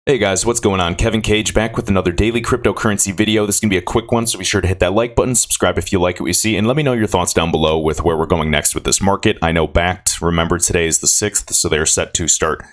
Hey guys, what's going on? Kevin Cage back with another daily cryptocurrency video. This is going to be a quick one, so be sure to hit that like button, subscribe if you like what you see, and let me know your thoughts down below with where we're going next with this market. I know Backed, remember today is the 6th, so they're set to start,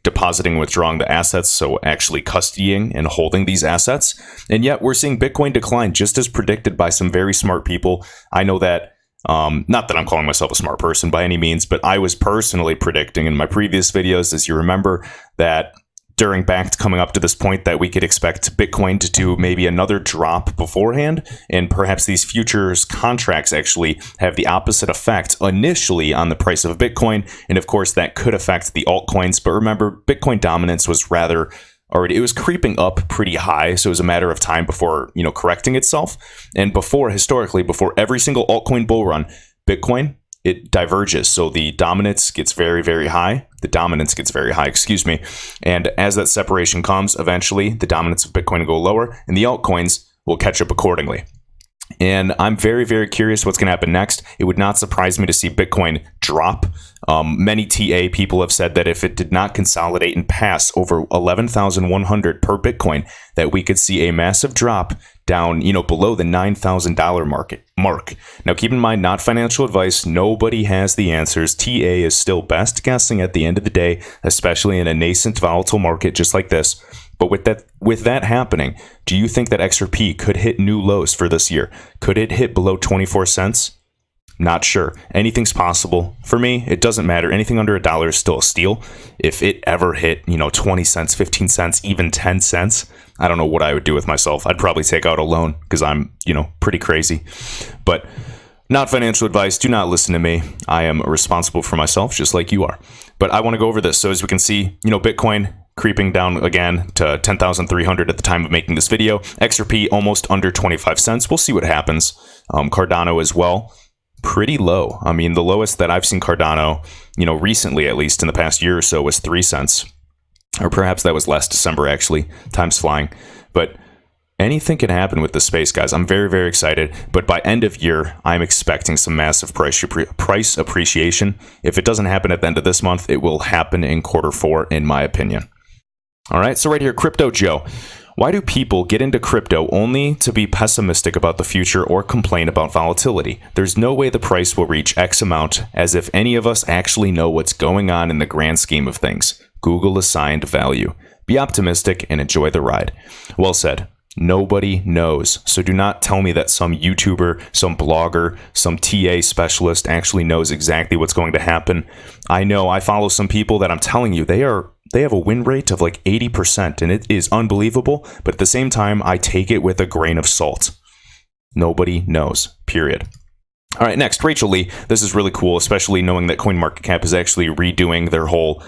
depositing and withdrawing the assets, so actually custodying and holding these assets. And yet we're seeing Bitcoin decline just as predicted by some very smart people. I know that not that I'm calling myself a smart person by any means, but I was personally predicting in my previous videos, as you remember, that during Backed coming up to this point that we could expect Bitcoin to do maybe another drop beforehand, and perhaps these futures contracts actually have the opposite effect initially on the price of Bitcoin, and of course that could affect the altcoins. But remember, Bitcoin dominance was it was creeping up pretty high, so it was a matter of time before correcting itself. And historically, before every single altcoin bull run, Bitcoin, it diverges. So the dominance gets very, very high. And as that separation comes, eventually the dominance of Bitcoin will go lower and the altcoins will catch up accordingly. And I'm very, very curious what's going to happen next. It would not surprise me to see Bitcoin drop. Many TA people have said that if it did not consolidate and pass over 11,100 per Bitcoin, that we could see a massive drop down, below the $9,000 mark. Now, keep in mind, not financial advice. Nobody has the answers. TA is still best guessing at the end of the day, especially in a nascent, volatile market just like this. But with that happening, do you think that XRP could hit new lows for this year? Could it hit below 24 cents? Not sure. Anything's possible. For me, it doesn't matter. Anything under $1 is still a steal. If it ever hit, 20 cents, 15 cents, even 10 cents, I don't know what I would do with myself. I'd probably take out a loan because I'm, pretty crazy. But not financial advice. Do not listen to me. I am responsible for myself just like you are. But I want to go over this. So as we can see, Bitcoin creeping down again to 10,300 at the time of making this video. XRP almost under 25 cents. We'll see what happens. Cardano as well. Pretty low. I mean, the lowest that I've seen Cardano, recently, at least in the past year or so, was 3 cents. Or perhaps that was last December, actually. Time's flying. But anything can happen with this space, guys. I'm very, very excited. But by end of year, I'm expecting some massive price appreciation. If it doesn't happen at the end of this month, it will happen in Q4, in my opinion. All right, so right here, Crypto Joe. Why do people get into crypto only to be pessimistic about the future or complain about volatility? There's no way the price will reach X amount, as if any of us actually know what's going on in the grand scheme of things. Google assigned value. Be optimistic and enjoy the ride. Well said. Nobody knows. So do not tell me that some YouTuber, some blogger, some TA specialist actually knows exactly what's going to happen. I know I follow some people that I'm telling you, they have a win rate of like 80%, and it is unbelievable. But at the same time, I take it with a grain of salt. Nobody knows, period. All right, next, Rachel Lee. This is really cool, especially knowing that CoinMarketCap is actually redoing their whole,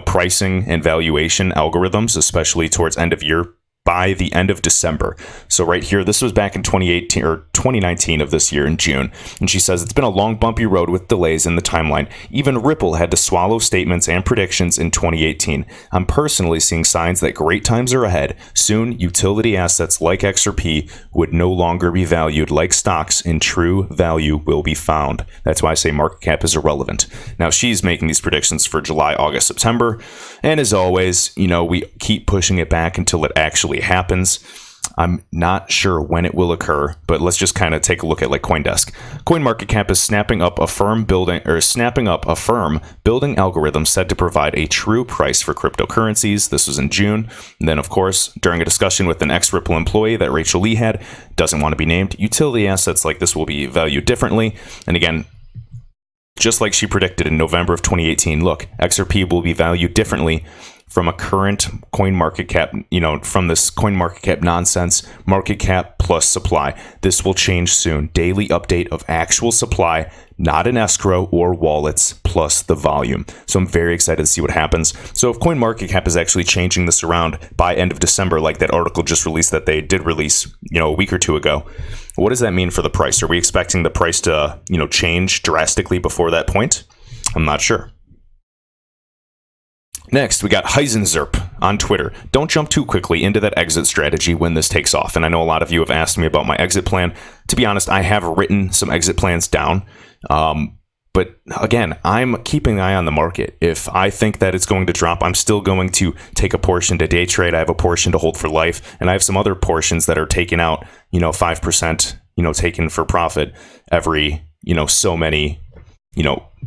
pricing and valuation algorithms, especially towards end of year, by the end of December. So right here, this was back in 2018 or 2019 of this year in June. And she says, it's been a long, bumpy road with delays in the timeline. Even Ripple had to swallow statements and predictions in 2018. I'm personally seeing signs that great times are ahead. Soon, utility assets like XRP would no longer be valued like stocks, and true value will be found. That's why I say market cap is irrelevant. Now, she's making these predictions for July, August, September. And as always, we keep pushing it back until it actually happens. I'm not sure when it will occur, but let's just kind of take a look at like CoinDesk. CoinMarketCap is snapping up a firm building algorithm said to provide a true price for cryptocurrencies. This was in June. And then, of course, during a discussion with an ex-Ripple employee that Rachel Lee had, doesn't want to be named, utility assets like this will be valued differently. And again, just like she predicted in November of 2018, look, XRP will be valued differently from a current CoinMarketCap, from this CoinMarketCap nonsense, market cap plus supply. This will change soon. Daily update of actual supply, not an escrow or wallets, plus the volume. So I'm very excited to see what happens. So if CoinMarketCap is actually changing this around by end of December, like that article just released that they did release, a week or two ago, what does that mean for the price? Are we expecting the price to, change drastically before that point? I'm not sure. Next, we got Heisenzerp on Twitter. Don't jump too quickly into that exit strategy when this takes off. And I know a lot of you have asked me about my exit plan. To be honest, I have written some exit plans down. But But again, I'm keeping an eye on the market. If I think that it's going to drop, I'm still going to take a portion to day trade. I have a portion to hold for life, and I have some other portions that are taken out, 5%, taken for profit every, so many,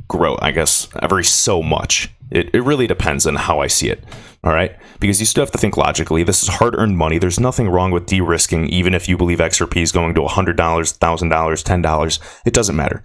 grow, I guess, every so much. It really depends on how I see it. All right. Because you still have to think logically. This is hard-earned money. There's nothing wrong with de-risking, even if you believe XRP is going to $100, $1,000, $10. It doesn't matter.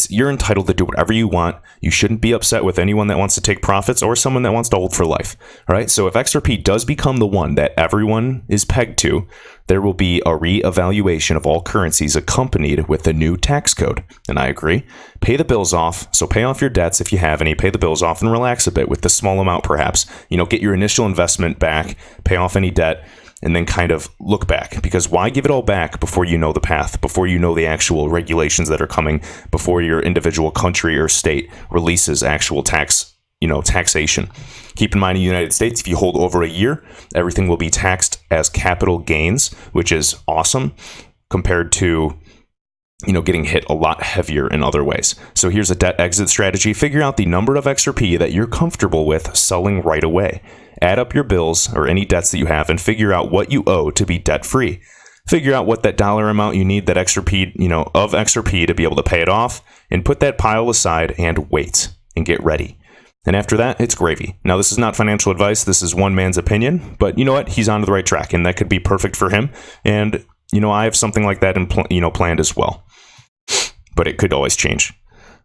You're entitled to do whatever you want. You shouldn't be upset with anyone that wants to take profits or someone that wants to hold for life. All right. So if XRP does become the one that everyone is pegged to, there will be a re-evaluation of all currencies accompanied with the new tax code. And I agree. Pay the bills off. So pay off your debts if you have any. Pay the bills off and relax a bit with the small amount, perhaps. Get your initial investment back, pay off any debt, and then kind of look back. Because why give it all back before you know the path, before you know the actual regulations that are coming, before your individual country or state releases actual taxation? Keep in mind, in the United States, if you hold over a year, everything will be taxed as capital gains, which is awesome compared to getting hit a lot heavier in other ways. So here's a debt exit strategy. Figure out the number of XRP that you're comfortable with selling right away. Add up your bills or any debts that you have and figure out what you owe to be debt-free. Figure out what that dollar amount you need, that XRP, of XRP to be able to pay it off, and put that pile aside and wait and get ready. And after that, it's gravy. Now, this is not financial advice. This is one man's opinion, but you know what? He's on the right track, and that could be perfect for him. And I have something like that planned as well. But it could always change.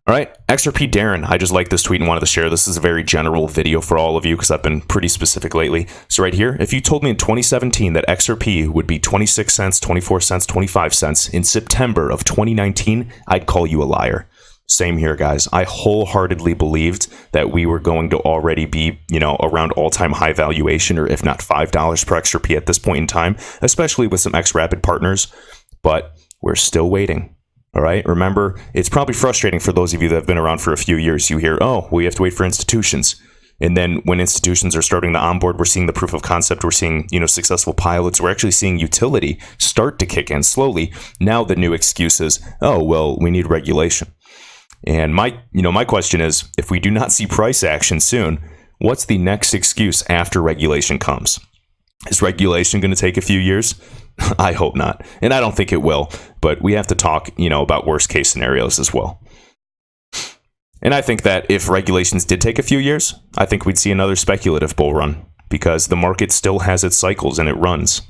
All right, XRP Darren, I just like this tweet and wanted to share. This is a very general video for all of you because I've been pretty specific lately. So right here, if you told me in 2017 that XRP would be 26 cents, 24 cents, 25 cents in September of 2019, I'd call you a liar. Same here, guys. I wholeheartedly believed that we were going to already be, around all-time high valuation, or if not $5 per XRP at this point in time, especially with some XRapid partners. But we're still waiting. All right. Remember, it's probably frustrating for those of you that have been around for a few years. You hear, oh, we have to wait for institutions. And then when institutions are starting to onboard, we're seeing the proof of concept. We're seeing, successful pilots. We're actually seeing utility start to kick in slowly. Now the new excuse is, oh, well, we need regulation. And my question is, if we do not see price action soon, what's the next excuse after regulation comes? Is regulation going to take a few years? I hope not. And I don't think it will. But we have to talk, about worst case scenarios as well. And I think that if regulations did take a few years, I think we'd see another speculative bull run because the market still has its cycles and it runs.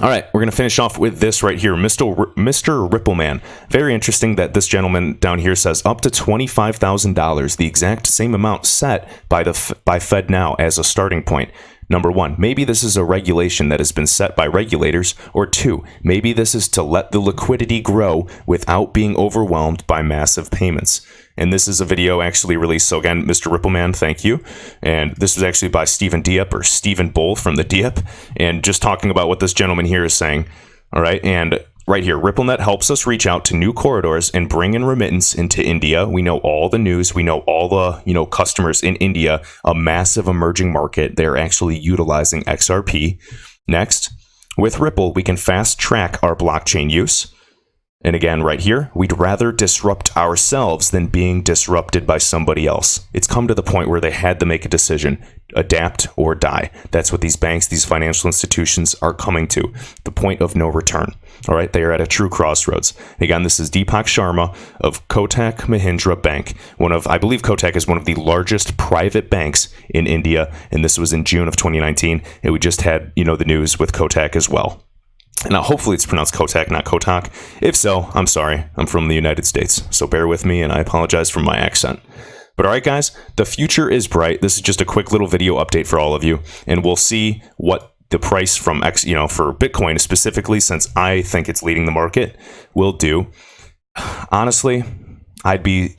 All right, we're going to finish off with this right here. Mr. Rippleman. Very interesting that this gentleman down here says up to $25,000, the exact same amount set by Fed now as a starting point. Number one, maybe this is a regulation that has been set by regulators, or two, maybe this is to let the liquidity grow without being overwhelmed by massive payments. And this is a video actually released. So again, Mr. Rippleman, thank you. And this was actually by Stephen Dieppe, or Stephen Bull from the Dieppe, and just talking about what this gentleman here is saying. All right, and right here, RippleNet helps us reach out to new corridors and bring in remittance into India. We know all the news. We know all the, customers in India, a massive emerging market. They're actually utilizing XRP. Next, with Ripple, we can fast track our blockchain use. And again, right here, we'd rather disrupt ourselves than being disrupted by somebody else. It's come to the point where they had to make a decision, adapt or die. That's what these banks, these financial institutions are coming to, the point of no return. All right, they are at a true crossroads. Again, this is Deepak Sharma of Kotak Mahindra Bank. I believe Kotak is one of the largest private banks in India, and this was in June of 2019. And we just had, the news with Kotak as well. Now, hopefully it's pronounced Kotak, not Kotak. If so, I'm sorry. I'm from the United States, so bear with me, and I apologize for my accent. But all right, guys, the future is bright. This is just a quick little video update for all of you, and we'll see what the price from for Bitcoin specifically, since I think it's leading the market, will do. Honestly, I'd be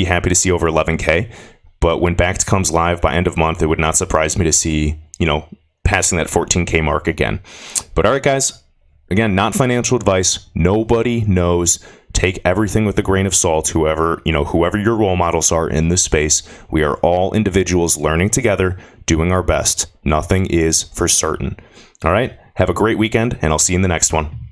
happy to see over 11K, but when Bakkt comes live by end of month, it would not surprise me to see, passing that 14K mark again. But all right, guys. Again, not financial advice. Nobody knows. Take everything with a grain of salt. Whoever your role models are in this space, we are all individuals learning together, doing our best. Nothing is for certain. All right. Have a great weekend, and I'll see you in the next one.